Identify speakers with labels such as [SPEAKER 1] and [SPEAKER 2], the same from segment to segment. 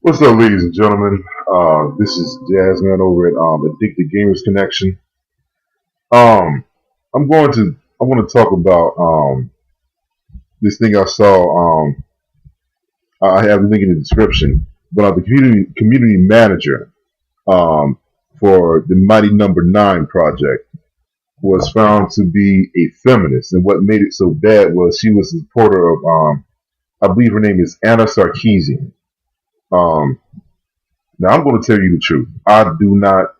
[SPEAKER 1] What's up, ladies and gentlemen? This is Jazzman over at Addicted Gamers Connection. Um, I want to talk about this thing I saw. I have a link in the description, but the community manager um, for the Mighty Number Nine project was found to be a feminist, and what made it so bad was she was a supporter of I believe her name is Anna Sarkeesian. Um, Now, I'm going to tell you the truth. I do not.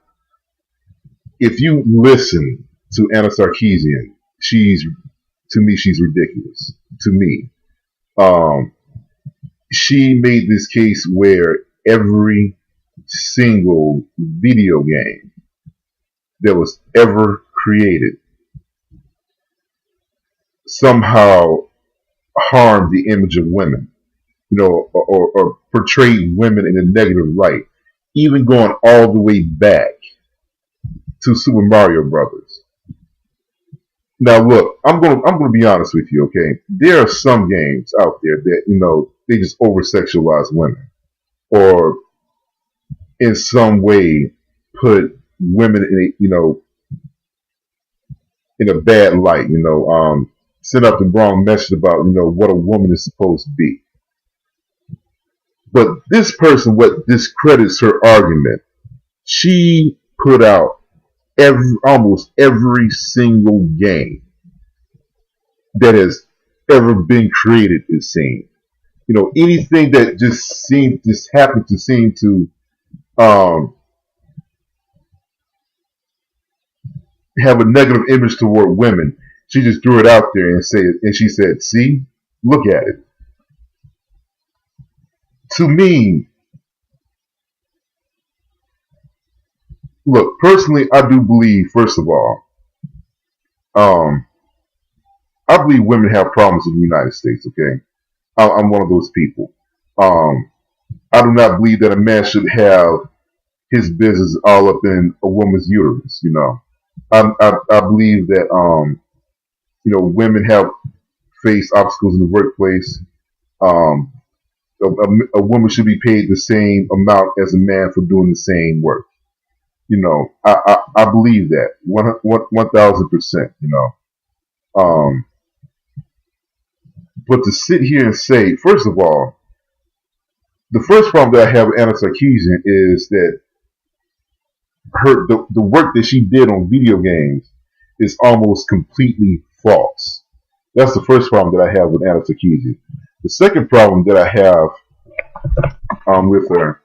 [SPEAKER 1] If you listen to Anna Sarkeesian, to me, she's ridiculous. To me, um, she made this case where every single video game that was ever created somehow harmed the image of women, or portrayed women in a negative light, even going all the way back to Super Mario Brothers. Now, look, I'm gonna be honest with you, okay? There are some games out there that they just over sexualize women, or in some way put women in in a bad light. Send out the wrong message about what a woman is supposed to be. But this person, what discredits her argument, she put out almost every single game that has ever been created, it seems. Anything that just happened to seem to um, have a negative image toward women, she just threw it out there and she said, "See, look at it." To me, look, personally, I do believe, first of all, um, I believe women have problems in the United States. Okay, I'm one of those people. Um, I do not believe that a man should have his business all up in a woman's uterus. I believe that women have faced obstacles in the workplace. Um, a woman should be paid the same amount as a man for doing the same work. I believe that 1,000%. Um, but to sit here and say, first of all, the first problem that I have with Anna Sarkeesian is that the work that she did on video games is almost completely false. That's the first problem that I have with Anna Sarkeesian. The second problem that I have with her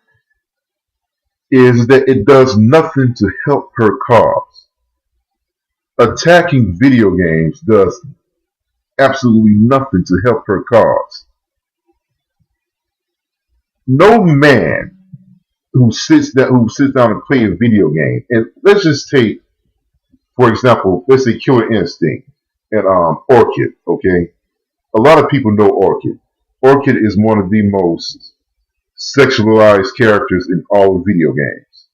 [SPEAKER 1] is that it does nothing to help her cause. Attacking video games does absolutely nothing to help her cause. No man who sits down and play a video game, and let's just take, for example, let's say Killer Instinct and Orchid. Okay, a lot of people know Orchid. Orchid is one of the most sexualized characters in all of video games.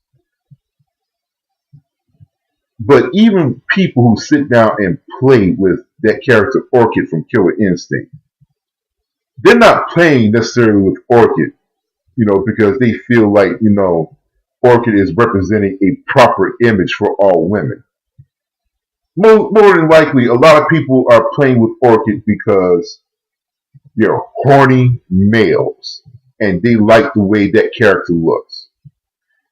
[SPEAKER 1] But even people who sit down and play with that character Orchid from Killer Instinct, they're not playing necessarily with Orchid, because they feel like, Orchid is representing a proper image for all women. More than likely, a lot of people are playing with Orchid because they're horny males and they like the way that character looks.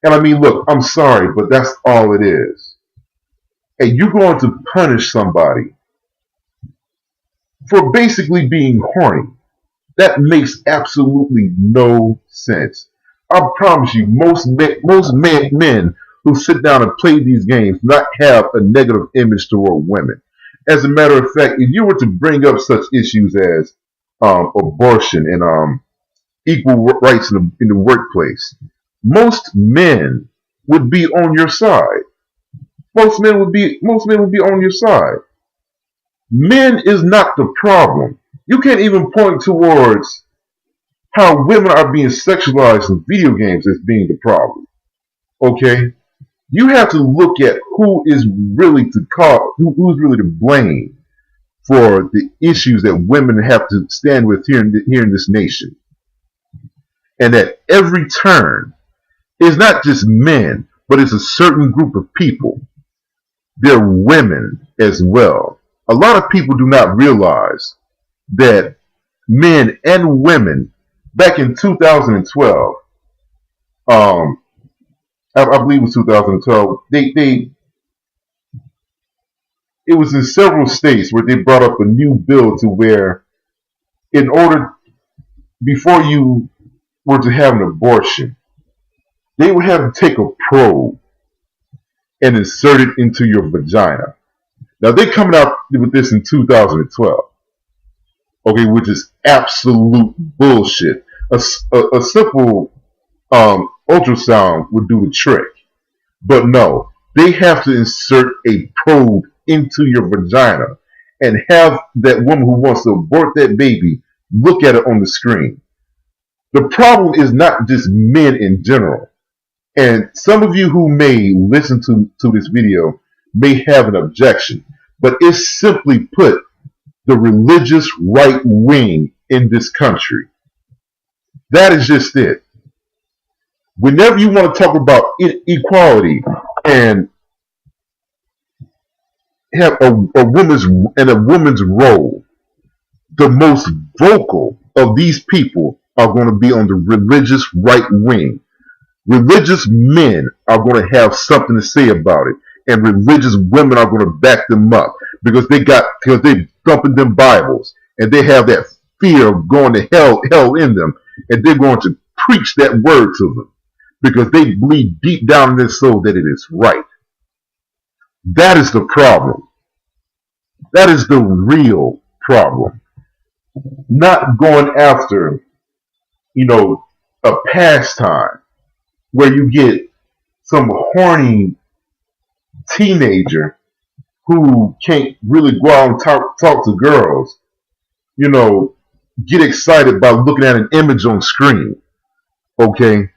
[SPEAKER 1] And I mean, look, I'm sorry, but that's all it is. And you're going to punish somebody for basically being horny. That makes absolutely no sense. I promise you, most men who sit down and play these games not have a negative image toward women. As a matter of fact, if you were to bring up such issues as abortion and equal rights in the workplace, most men would be on your side. Most men would be on your side. Men is not the problem. You can't even point towards how women are being sexualized in video games as being the problem. Okay? You have to look at who's really to blame for the issues that women have to stand with here in this nation. and at every turn, it's not just men, but it's a certain group of people. They're women as well. A lot of people do not realize that men and women back in 2012, I believe it was 2012, it was in several states where they brought up a new bill to where in order, before you were to have an abortion, they would have to take a probe and insert it into your vagina. Now they're coming out with this in 2012, okay, which is absolute bullshit. A simple ultrasound would do the trick, but no, they have to insert a probe into your vagina and have that woman who wants to abort that baby look at it on the screen. The problem is not just men in general. And some of you who may listen to this video may have an objection, but it's simply put the religious right wing in this country. That is just it. Whenever you want to talk about equality and have a woman's role, the most vocal of these people are going to be on the religious right wing. Religious men are going to have something to say about it, and religious women are going to back them up because they're thumping them Bibles and they have that fear of going to hell in them, and they're going to preach that word to them because they believe deep down in their soul that it is right. That is the problem. That is the real problem. Not going after, a pastime where you get some horny teenager who can't really go out and talk to girls, get excited by looking at an image on screen. Okay?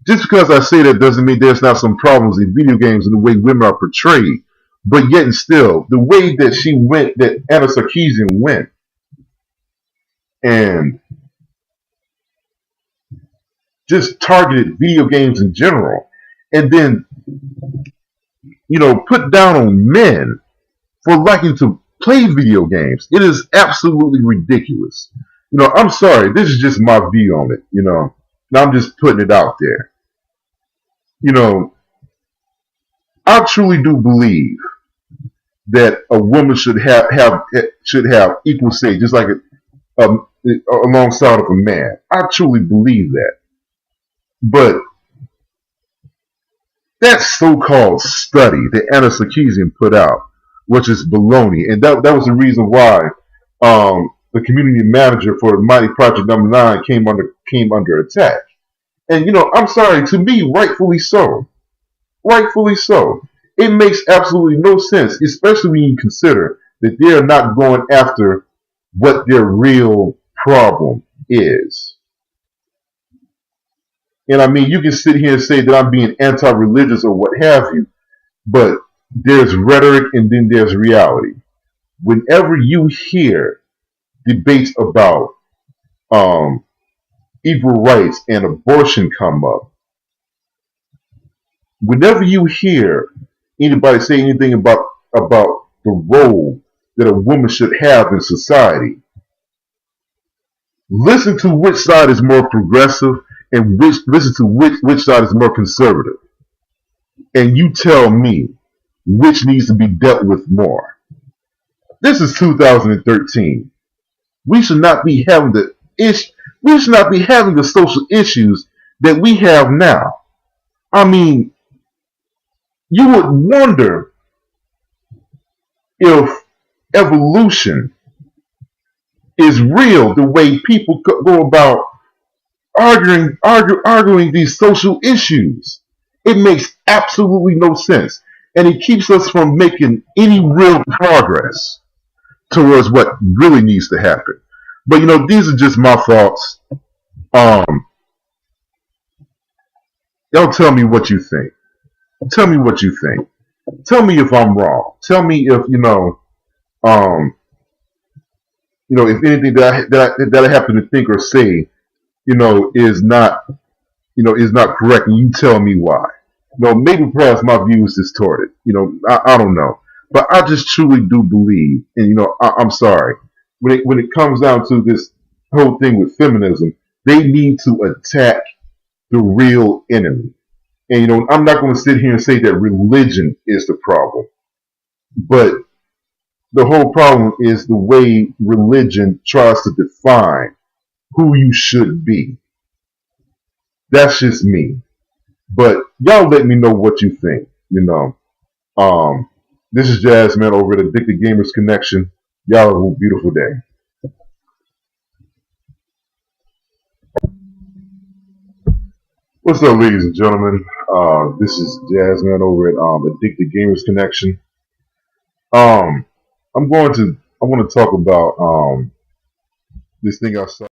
[SPEAKER 1] Just because I say that doesn't mean there's not some problems in video games and the way women are portrayed. But yet and still, the way that Anna Sarkeesian went, and just targeted video games in general, and then, put down on men for liking to play video games. It is absolutely ridiculous. I'm sorry, this is just my view on it, and I'm just putting it out there. I truly do believe that a woman should have equal say, just like alongside of a man. I truly believe that. But that so-called study that Anna Sarkeesian put out, which is baloney, and that was the reason why the community manager for Mighty Project Number 9 came under attack. And I'm sorry, to me, rightfully so. Rightfully so. It makes absolutely no sense, especially when you consider that they're not going after what their real problem is. And I mean, you can sit here and say that I'm being anti-religious or what have you, but there's rhetoric and then there's reality. Whenever you hear debates about equal rights and abortion come up, whenever you hear anybody say anything about the role that a woman should have in society, listen to which side is more progressive and listen to which side is more conservative. And you tell me which needs to be dealt with more. This is 2013. We should not be having the social issues that we have now. I mean, you would wonder if evolution is real, the way people go about arguing these social issues. It makes absolutely no sense. And it keeps us from making any real progress towards what really needs to happen. But these are just my thoughts. Y'all tell me what you think. Tell me what you think. Tell me if I'm wrong. Tell me if if anything that I happen to think or say, is not, is not correct, and you tell me why. Maybe perhaps my view is distorted. I don't know, but I just truly do believe, and I'm sorry, when it comes down to this whole thing with feminism, they need to attack the real enemy. And I'm not going to sit here and say that religion is the problem, but the whole problem is the way religion tries to define who you should be. That's just me. But y'all let me know what you think. This is Jasmine over at Addicted Gamers Connection. Y'all have a beautiful day. What's up, ladies and gentlemen? This is Jasmine over at Addicted Gamers Connection. Um, I want to talk about this thing I saw.